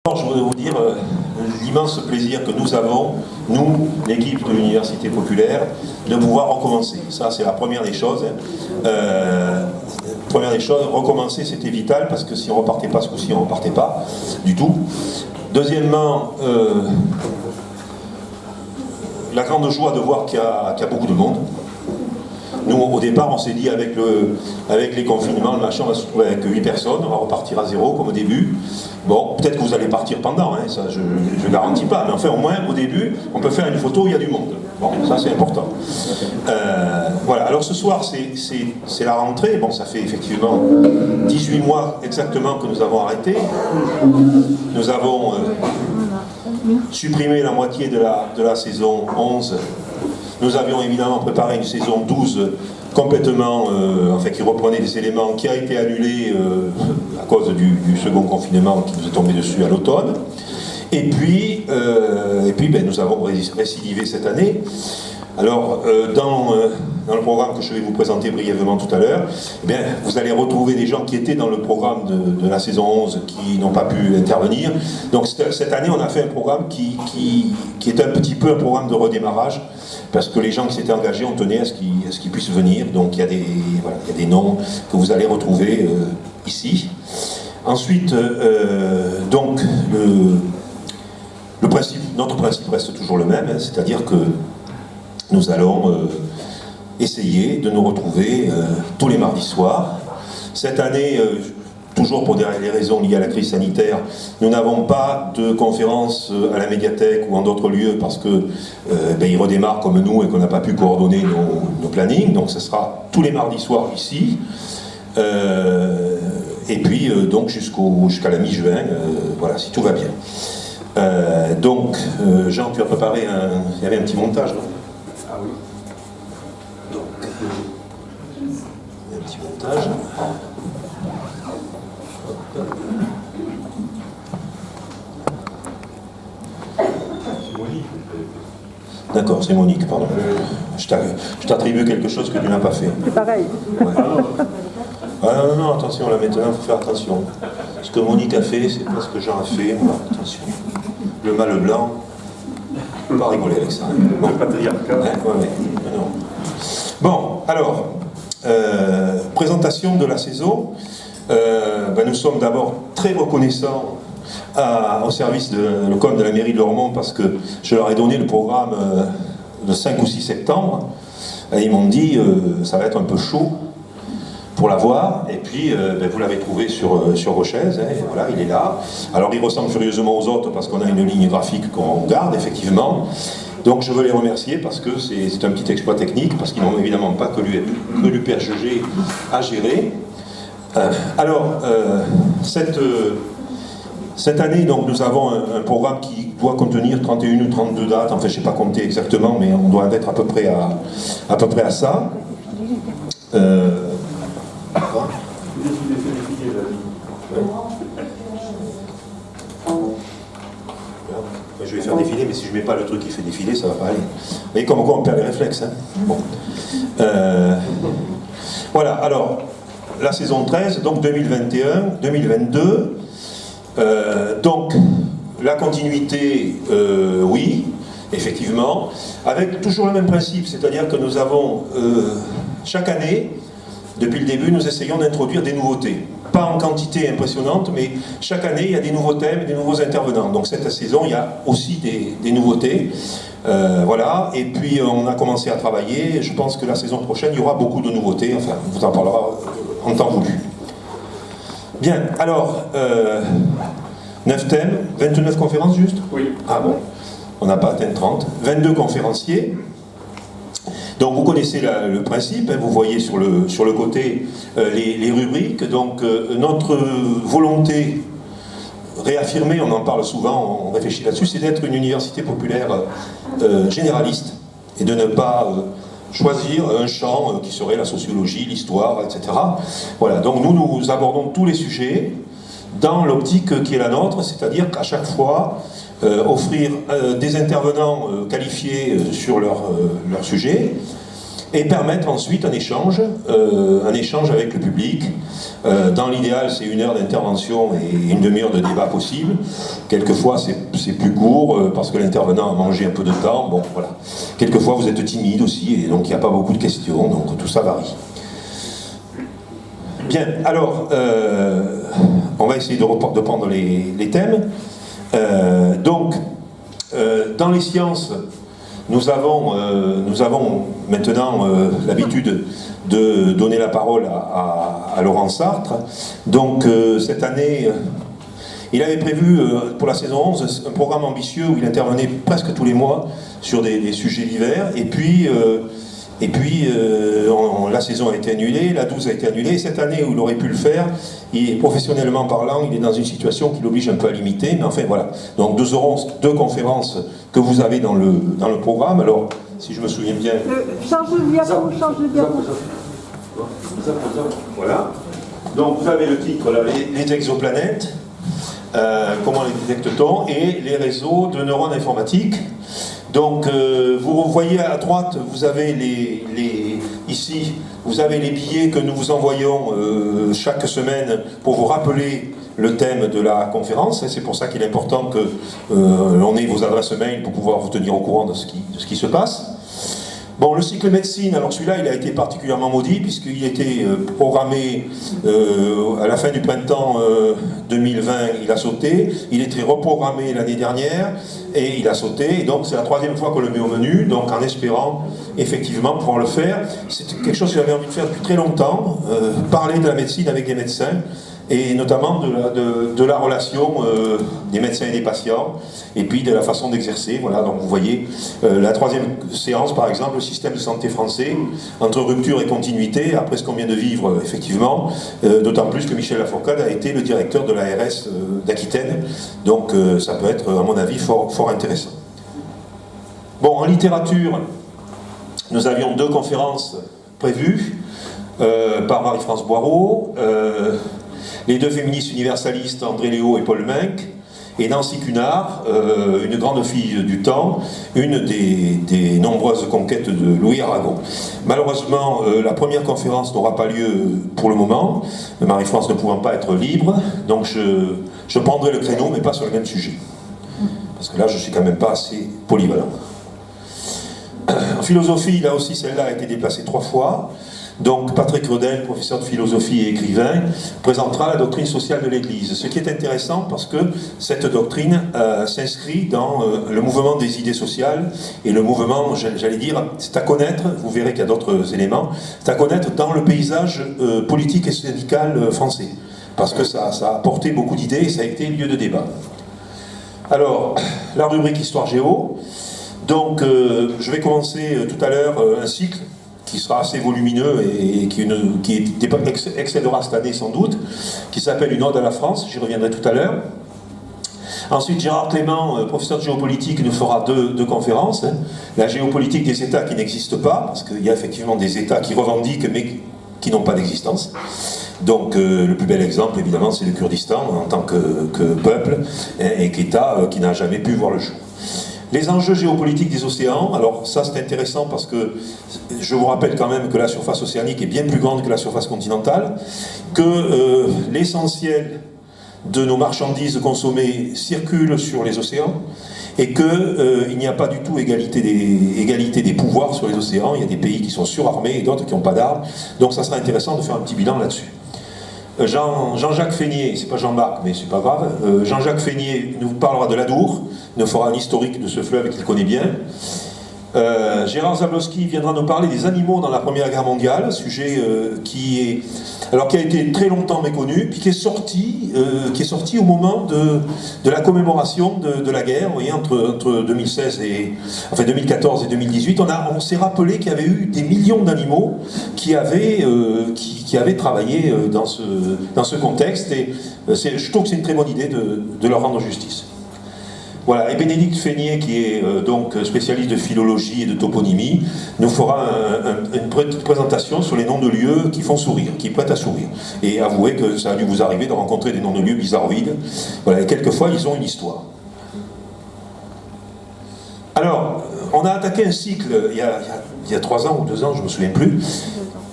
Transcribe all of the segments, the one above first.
Je voudrais vous dire l'immense plaisir que nous avons, nous, l'équipe de l'Université Populaire, de pouvoir recommencer. Ça, c'est la première des choses. Première des choses, recommencer, c'était vital, parce que si on ne repartait pas ce coup-ci, on ne repartait pas du tout. Deuxièmement, la grande joie de voir qu'il y a beaucoup de monde. Nous, au départ, on s'est dit avec les confinements, le machin, on va se retrouver avec 8 personnes, on va repartir à zéro comme au début. Bon, peut-être que vous allez partir pendant, hein, ça je ne garantis pas, mais enfin au moins au début, on peut faire une photo où il y a du monde. Bon, ça c'est important. Voilà, alors ce soir c'est la rentrée, bon ça fait effectivement 18 mois exactement que nous avons arrêté. Nous avons supprimé la moitié de la saison 11. Nous avions évidemment préparé une saison 12 complètement, enfin qui reprenait des éléments, qui a été annulé à cause du second confinement qui nous est tombé dessus à l'automne. Et puis nous avons récidivé cette année. Alors, dans le programme que je vais vous présenter brièvement tout à l'heure, eh bien, vous allez retrouver des gens qui étaient dans le programme de la saison 11 qui n'ont pas pu intervenir. Donc cette année, on a fait un programme qui est un petit peu un programme de redémarrage, parce que les gens qui s'étaient engagés, on tenait à ce qu'ils puissent venir. Donc il y a des noms que vous allez retrouver ici. Ensuite, donc, notre principe reste toujours le même, hein, c'est-à-dire que nous allons essayer de nous retrouver tous les mardis soirs. Cette année, toujours pour des raisons liées à la crise sanitaire, nous n'avons pas de conférence à la médiathèque ou en d'autres lieux parce que ils redémarrent comme nous et qu'on n'a pas pu coordonner nos plannings. Donc ce sera tous les mardis soirs ici. Et puis donc jusqu'à la mi-juin, voilà, si tout va bien. Donc, Jean, tu as préparé il y avait un petit montage, non? Ah oui. Donc, il y a un petit montage. C'est Monique. D'accord, c'est Monique, pardon. Je t'attribue quelque chose que tu n'as pas fait. C'est pareil. Ouais. Ah non, attention, là maintenant, il faut faire attention. Ce que Monique a fait, c'est pas ce que Jean a fait. Voilà, attention. Le mâle blanc, on va pas rigoler avec ça. Bon. Le patriarcat. Ouais. Non. Bon, alors, présentation de la saison. Nous sommes d'abord très reconnaissants au service le com de la mairie de Lormont, parce que je leur ai donné le programme le 5 ou 6 septembre. Et ils m'ont dit ça va être un peu chaud pour l'avoir, et puis vous l'avez trouvé sur vos chaises, hein, et voilà, il est là. Alors il ressemble furieusement aux autres parce qu'on a une ligne graphique qu'on garde effectivement. Donc je veux les remercier parce que c'est un petit exploit technique, parce qu'ils n'ont évidemment pas que l'UPHG à gérer. Alors, cette année, donc, nous avons un programme qui doit contenir 31 ou 32 dates, enfin je ne sais pas compter exactement, mais on doit être à peu près à ça. Je vais faire défiler, mais si je ne mets pas le truc qui fait défiler, ça ne va pas aller. Vous voyez comme quoi on perd les réflexes. Hein. Bon. Voilà, alors, la saison 13, donc 2021-2022. Donc, la continuité, oui, effectivement, avec toujours le même principe, c'est-à-dire que nous avons, chaque année, depuis le début, nous essayons d'introduire des nouveautés. Pas en quantité impressionnante, mais chaque année, il y a des nouveaux thèmes et des nouveaux intervenants. Donc cette saison, il y a aussi des nouveautés. Voilà, et puis on a commencé à travailler. Je pense que la saison prochaine, il y aura beaucoup de nouveautés. Enfin, on vous en parlera en temps voulu. Bien, alors, 9 thèmes, 29 conférences juste? Oui. Ah bon, on n'a pas atteint 30. 22 conférenciers. Donc vous connaissez le principe, hein, vous voyez sur le côté les rubriques. Donc notre volonté réaffirmée, on en parle souvent, on réfléchit là-dessus, c'est d'être une université populaire généraliste et de ne pas choisir un champ qui serait la sociologie, l'histoire, etc. Voilà, donc nous abordons tous les sujets dans l'optique qui est la nôtre, c'est-à-dire qu'à chaque fois, offrir des intervenants qualifiés sur leur sujet, et permettre ensuite un échange avec le public. Dans l'idéal, c'est 1 heure d'intervention et 1 demi-heure de débat possible. Quelquefois, c'est plus court parce que l'intervenant a mangé un peu de temps. Bon, voilà. Quelquefois, vous êtes timide aussi, et donc il n'y a pas beaucoup de questions, donc tout ça varie. Bien, alors, on va essayer de prendre les thèmes. Dans les sciences, nous avons maintenant l'habitude de donner la parole à Laurent Sartre. Donc, cette année, il avait prévu pour la saison 11 un programme ambitieux où il intervenait presque tous les mois sur des sujets divers. Et puis, la saison a été annulée, la 12 a été annulée, et cette année où il aurait pu le faire, professionnellement parlant, il est dans une situation qui l'oblige un peu à limiter, mais enfin voilà. Donc nous aurons 2 conférences que vous avez dans le programme. Alors, si je me souviens bien... Change de diapo, change de diapo. Voilà. Donc vous avez le titre, là, les exoplanètes, comment les détecte-t-on, et les réseaux de neurones informatiques. Donc, vous voyez à droite, vous avez ici, vous avez les billets que nous vous envoyons chaque semaine pour vous rappeler le thème de la conférence. C'est pour ça qu'il est important que l'on ait vos adresses mail pour pouvoir vous tenir au courant de ce qui se passe. Bon, le cycle médecine, alors celui-là, il a été particulièrement maudit puisqu'il était programmé à la fin du printemps 2020, il a sauté. Il était reprogrammé l'année dernière et il a sauté. Et donc, c'est la 3e fois qu'on le met au menu, donc en espérant effectivement pouvoir le faire. C'est quelque chose que j'avais envie de faire depuis très longtemps, parler de la médecine avec des médecins, et notamment de la relation des médecins et des patients, et puis de la façon d'exercer. Voilà, donc vous voyez la 3e séance, par exemple, le système de santé français, entre rupture et continuité, après ce qu'on vient de vivre, effectivement, d'autant plus que Michel Lafourcade a été le directeur de l'ARS d'Aquitaine, donc ça peut être, à mon avis, fort intéressant. Bon, en littérature, nous avions 2 conférences prévues par Marie-France Boireau, les 2 féministes universalistes, André Léo et Paul Menck, et Nancy Cunard, une grande fille du temps, une des nombreuses conquêtes de Louis Aragon. Malheureusement, la première conférence n'aura pas lieu pour le moment, Marie-France ne pouvant pas être libre, donc je prendrai le créneau, mais pas sur le même sujet. Parce que là, je ne suis quand même pas assez polyvalent. En philosophie, là aussi, celle-là a été déplacée 3 fois. Donc Patrick Redel, professeur de philosophie et écrivain, présentera la doctrine sociale de l'Église. Ce qui est intéressant parce que cette doctrine s'inscrit dans le mouvement des idées sociales et le mouvement, j'allais dire, c'est à connaître, vous verrez qu'il y a d'autres éléments, c'est à connaître dans le paysage politique et syndical français. Parce que ça a apporté beaucoup d'idées et ça a été lieu de débat. Alors, la rubrique Histoire-Géo. Donc, je vais commencer tout à l'heure un cycle qui sera assez volumineux et qui excellera cette année sans doute, qui s'appelle Une ode à la France, j'y reviendrai tout à l'heure. Ensuite, Gérard Clément, professeur de géopolitique, nous fera deux conférences. La géopolitique des États qui n'existent pas, parce qu'il y a effectivement des États qui revendiquent mais qui n'ont pas d'existence. Donc le plus bel exemple, évidemment, c'est le Kurdistan en tant que peuple et qu'État qui n'a jamais pu voir le jour. Les enjeux géopolitiques des océans, alors ça c'est intéressant parce que je vous rappelle quand même que la surface océanique est bien plus grande que la surface continentale, que l'essentiel de nos marchandises consommées circulent sur les océans et qu'il n'y a pas du tout égalité des pouvoirs sur les océans. Il y a des pays qui sont surarmés et d'autres qui n'ont pas d'armes, donc ça sera intéressant de faire un petit bilan là-dessus. Jean-Jacques Feignet, c'est pas Jean-Marc mais c'est pas grave, Jean-Jacques Feignet nous parlera de l'Adour, nous fera un historique de ce fleuve qu'il connaît bien. Gérard Zablowski viendra nous parler des animaux dans la Première Guerre mondiale, sujet qui a été très longtemps méconnu, puis qui est sorti au moment de la commémoration de la guerre, vous voyez, entre 2014 et 2018. On s'est rappelé qu'il y avait eu des millions d'animaux qui avaient travaillé dans ce contexte, et je trouve que c'est une très bonne idée de leur rendre justice. Voilà, et Bénédicte Feignet, qui est donc spécialiste de philologie et de toponymie, nous fera une présentation sur les noms de lieux qui font sourire, qui prêtent à sourire. Et avouez que ça a dû vous arriver de rencontrer des noms de lieux bizarroïdes. Voilà, et quelquefois, ils ont une histoire. Alors, on a attaqué un cycle il y a il y a 3 ans ou 2 ans, je ne me souviens plus,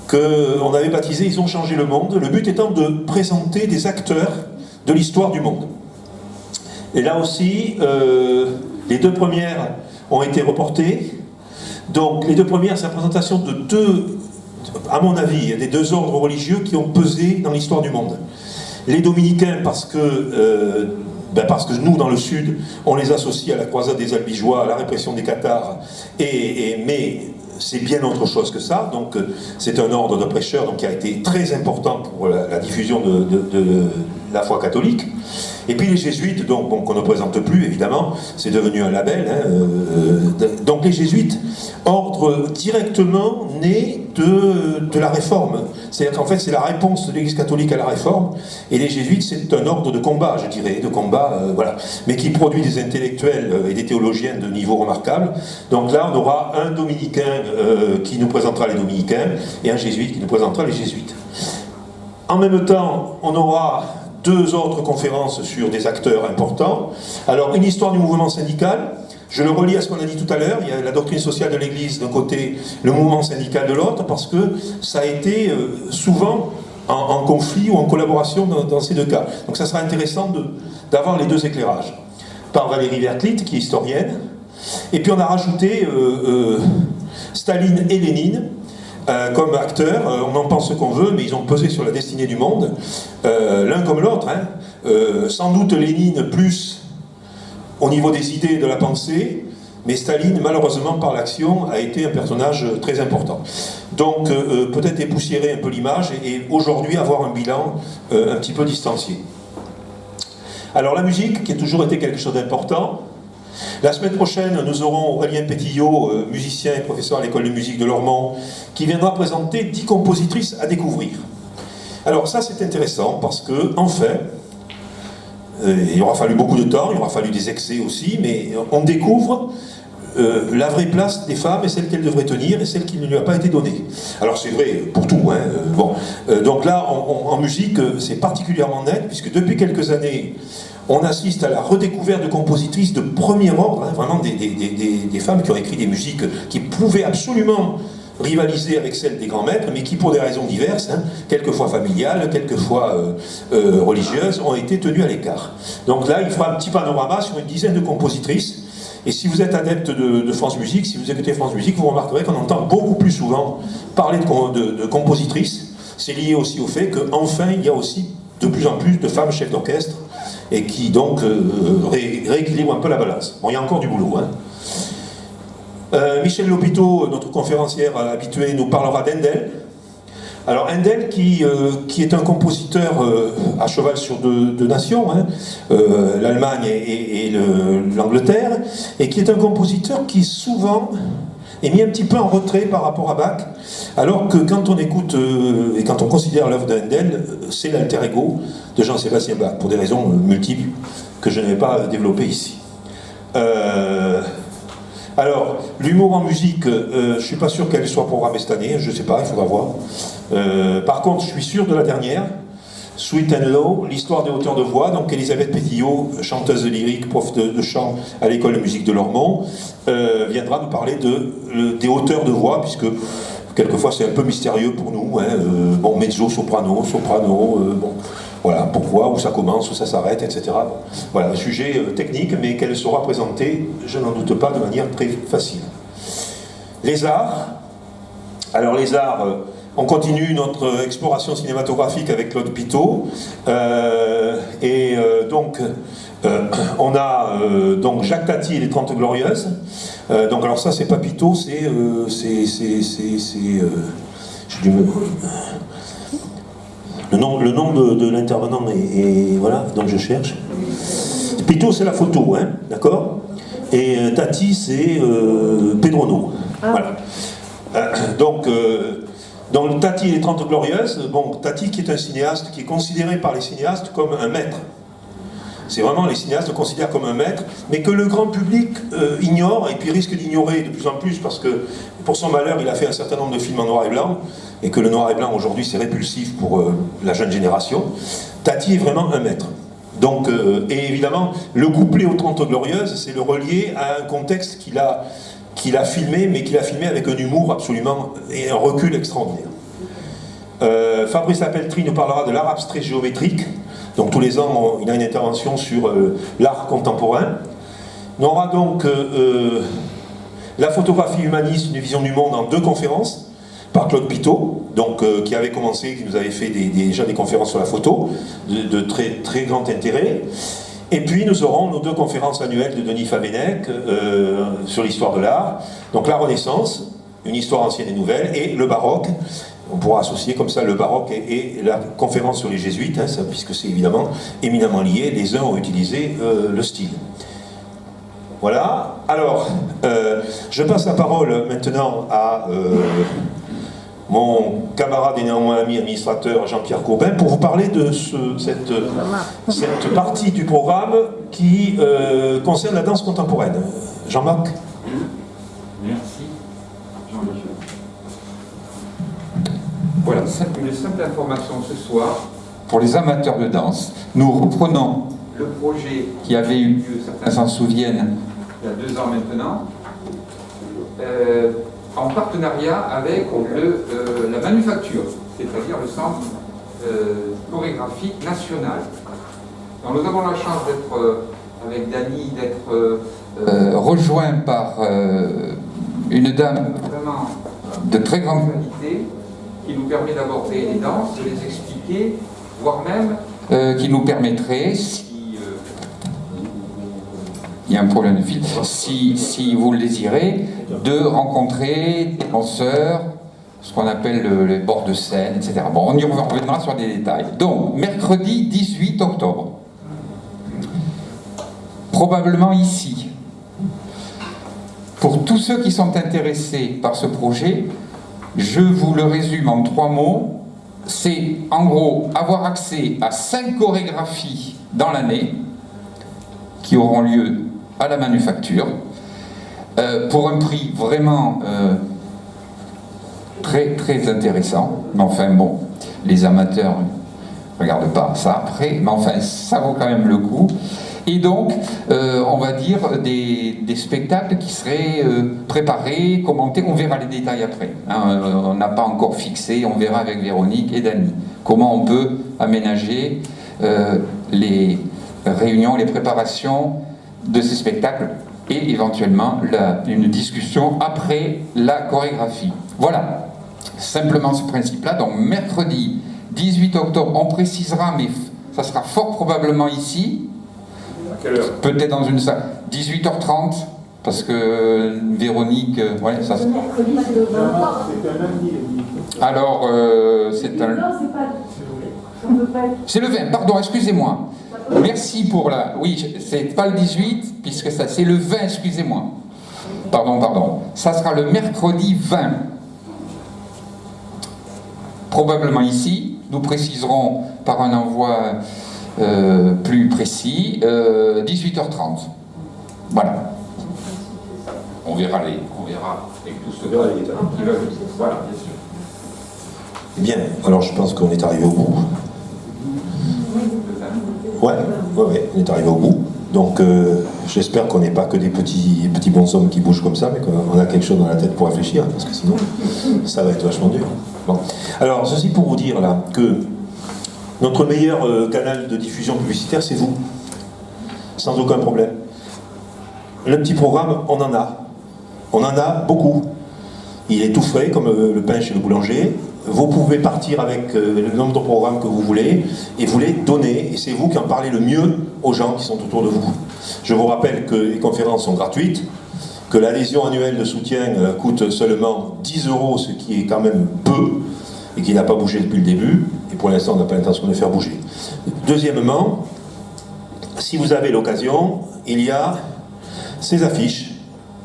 qu'on avait baptisé Ils ont changé le monde, le but étant de présenter des acteurs de l'histoire du monde. Et là aussi, les 2 premières ont été reportées. Donc les 2 premières, c'est la présentation de 2, à mon avis, des 2 ordres religieux qui ont pesé dans l'histoire du monde. Les dominicains, parce que nous, dans le Sud, on les associe à la croisade des Albigeois, à la répression des Cathares, mais c'est bien autre chose que ça. Donc c'est un ordre de prêcheurs donc, qui a été très important pour la diffusion de la foi catholique. Et puis les jésuites, donc, bon, qu'on ne présente plus évidemment, c'est devenu un label. Donc les jésuites, ordre directement né de la Réforme. C'est-à-dire qu'en fait c'est la réponse de l'Église catholique à la Réforme. Et les jésuites, c'est un ordre de combat, je dirais, de combat, voilà, mais qui produit des intellectuels et des théologiens de niveau remarquable. Donc là, on aura un dominicain qui nous présentera les dominicains et un jésuite qui nous présentera les jésuites. En même temps, on aura 2 autres conférences sur des acteurs importants. Alors, une histoire du mouvement syndical. Je le relie à ce qu'on a dit tout à l'heure. Il y a la doctrine sociale de l'Église d'un côté, le mouvement syndical de l'autre, parce que ça a été souvent en conflit ou en collaboration dans ces 2 cas. Donc ça sera intéressant d'avoir les 2 éclairages. Par Valérie Vertlit, qui est historienne. Et puis on a rajouté Staline et Lénine, comme acteurs, on en pense ce qu'on veut, mais ils ont pesé sur la destinée du monde, l'un comme l'autre. Sans doute Lénine plus au niveau des idées et de la pensée, mais Staline, malheureusement, par l'action, a été un personnage très important. Donc, peut-être dépoussiérer un peu l'image et aujourd'hui avoir un bilan un petit peu distancié. Alors, la musique, qui a toujours été quelque chose d'important. La semaine prochaine, nous aurons Aurélien Pétillot, musicien et professeur à l'école de musique de Lormont, qui viendra présenter 10 compositrices à découvrir. Alors ça, c'est intéressant parce que, enfin, il aura fallu beaucoup de temps, il aura fallu des excès aussi, mais on découvre la vraie place des femmes et celle qu'elles devraient tenir et celle qui ne lui a pas été donnée. Alors c'est vrai pour tout, donc là, en musique, c'est particulièrement net, puisque depuis quelques années, on assiste à la redécouverte de compositrices de premier ordre, vraiment des femmes qui ont écrit des musiques qui pouvaient absolument rivaliser avec celles des grands maîtres, mais qui, pour des raisons diverses, quelquefois familiales, quelquefois religieuses, ont été tenues à l'écart. Donc là, il fera un petit panorama sur une dizaine de compositrices. Et si vous êtes adepte de France Musique, si vous écoutez France Musique, vous remarquerez qu'on entend beaucoup plus souvent parler de compositrices. C'est lié aussi au fait qu'enfin, il y a aussi de plus en plus de femmes chefs d'orchestre, et qui donc rééquilibrent un peu la balance. Bon, il y a encore du boulot. Michel Lopiteau, notre conférencière habituée, nous parlera d'Handel. Alors Handel qui est un compositeur à cheval sur 2 nations, l'Allemagne et l'Angleterre, et qui est un compositeur qui souvent est mis un petit peu en retrait par rapport à Bach, alors que quand on écoute et quand on considère l'œuvre de Handel, c'est l'alter ego de Jean-Sébastien Bach, pour des raisons multiples que je ne vais pas développer ici. Alors, l'humour en musique, je ne suis pas sûr qu'elle soit programmée cette année, je ne sais pas, il faudra voir. Par contre, je suis sûr de la dernière, Sweet and Low, l'histoire des hauteurs de voix. Donc Elisabeth Pétillot, chanteuse lyrique, prof de chant à l'école de musique de Lormont, viendra nous parler des hauteurs de voix, puisque quelquefois c'est un peu mystérieux pour nous. Bon, mezzo, soprano, bon, voilà, pourquoi, où ça commence, où ça s'arrête, etc. Voilà, un sujet technique, mais qu'elle sera présentée, je n'en doute pas, de manière très facile. Les arts. Alors les arts, on continue notre exploration cinématographique avec Claude Pitot. Donc, on a donc Jacques Tati et les 30 Glorieuses. Donc alors ça, c'est pas Pitot, j'ai dû le nom de l'intervenant est voilà, donc je cherche. Pitot, c'est la photo, d'accord. Et Tati, c'est Pedrono. Voilà. Donc Tati et les 30 Glorieuses, bon, Tati qui est un cinéaste qui est considéré par les cinéastes comme un maître. C'est vraiment, les cinéastes le considèrent comme un maître, mais que le grand public ignore, et puis risque d'ignorer de plus en plus, parce que pour son malheur, il a fait un certain nombre de films en noir et blanc, et que le noir et blanc aujourd'hui c'est répulsif pour la jeune génération. Tati est vraiment un maître. Donc, et évidemment, le couplet aux 30 Glorieuses, c'est le relier à un contexte qu'il a qu'il a filmé, mais qu'il a filmé avec un humour absolument et un recul extraordinaire. Fabrice Lapeltrie nous parlera de l'art abstrait géométrique. Donc tous les ans, il a une intervention sur l'art contemporain. On aura donc la photographie humaniste, une vision du monde en 2 conférences par Claude Pitot, donc, qui avait commencé, qui nous avait fait déjà des conférences sur la photo, de très, très grand intérêt. Et puis nous aurons nos 2 conférences annuelles de Denis Favennec sur l'histoire de l'art. Donc la Renaissance, une histoire ancienne et nouvelle, et le baroque. On pourra associer comme ça le baroque et la conférence sur les jésuites, hein, ça, puisque c'est évidemment éminemment lié. Les uns ont utilisé le style. Voilà. Alors, je passe la parole maintenant à mon camarade et néanmoins ami administrateur Jean-Pierre Courbin pour vous parler de cette partie du programme qui concerne la danse contemporaine. Jean-Marc ? Merci. Jean-Michel. Voilà, une simple information ce soir. Pour les amateurs de danse, nous reprenons le projet qui avait eu lieu, certains s'en souviennent, il y a 2 ans maintenant, en partenariat avec la manufacture, c'est-à-dire le centre chorégraphique national. Donc nous avons la chance d'être, avec Dany, d'être rejoint par une dame vraiment de très grande qualité, qui nous permet d'aborder les danses, de les expliquer, voire même qui nous permettrait, si il y a un problème de fil, si vous le désirez, de rencontrer des danseurs, ce qu'on appelle les bords de scène, etc. Bon, on y reviendra sur des détails. Donc, mercredi 18 octobre, probablement ici, pour tous ceux qui sont intéressés par ce projet, je vous le résume en 3 mots. C'est en gros avoir accès à 5 chorégraphies dans l'année qui auront lieu à la manufacture pour un prix vraiment très très intéressant. Mais enfin bon, les amateurs ne regardent pas ça après, mais enfin ça vaut quand même le coup. Et donc, on va dire des spectacles qui seraient préparés, commentés, on verra les détails après. Hein, on n'a pas encore fixé, on verra avec Véronique et Dany comment on peut aménager les réunions, les préparations de ces spectacles et éventuellement une discussion après la chorégraphie. Voilà, simplement ce principe-là. Donc mercredi 18 octobre, on précisera, mais ça sera fort probablement ici. Peut-être dans une salle. 18h30, parce que Véronique... ouais, ça se... Alors, c'est un... C'est le 20, pardon, excusez-moi. Merci pour la... Oui, c'est pas le 18, puisque ça, c'est le 20, excusez-moi. Pardon. Ça sera le mercredi 20. Probablement ici. Nous préciserons par un envoi... plus précis, 18h30. Voilà. On verra avec tout ce qui veulent. Voilà, bien sûr. Bien, alors je pense qu'on est arrivé au bout. Ouais, on est arrivé au bout. Donc j'espère qu'on n'est pas que des petits bonshommes qui bougent comme ça, mais qu'on a quelque chose dans la tête pour réfléchir, parce que sinon, ça va être vachement dur. Bon. Alors, ceci pour vous dire là que notre meilleur canal de diffusion publicitaire, c'est vous. Sans aucun problème. Le petit programme, on en a. On en a beaucoup. Il est tout frais, comme le pain chez le boulanger. Vous pouvez partir avec le nombre de programmes que vous voulez, et vous les donner. Et c'est vous qui en parlez le mieux aux gens qui sont autour de vous. Je vous rappelle que les conférences sont gratuites, que l'adhésion annuelle de soutien coûte seulement 10 €, ce qui est quand même peu, et qui n'a pas bougé depuis le début, et pour l'instant on n'a pas l'intention de le faire bouger. Deuxièmement, si vous avez l'occasion, il y a ces affiches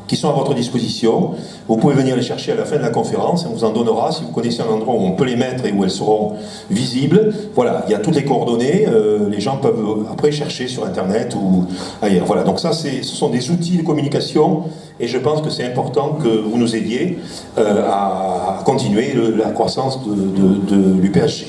qui sont à votre disposition. Vous pouvez venir les chercher à la fin de la conférence, on vous en donnera, si vous connaissez un endroit où on peut les mettre et où elles seront visibles. Voilà, il y a toutes les coordonnées, les gens peuvent après chercher sur internet ou ailleurs. Voilà, donc ça ce sont des outils de communication, et je pense que c'est important que vous nous aidiez à continuer la croissance de l'UPHG.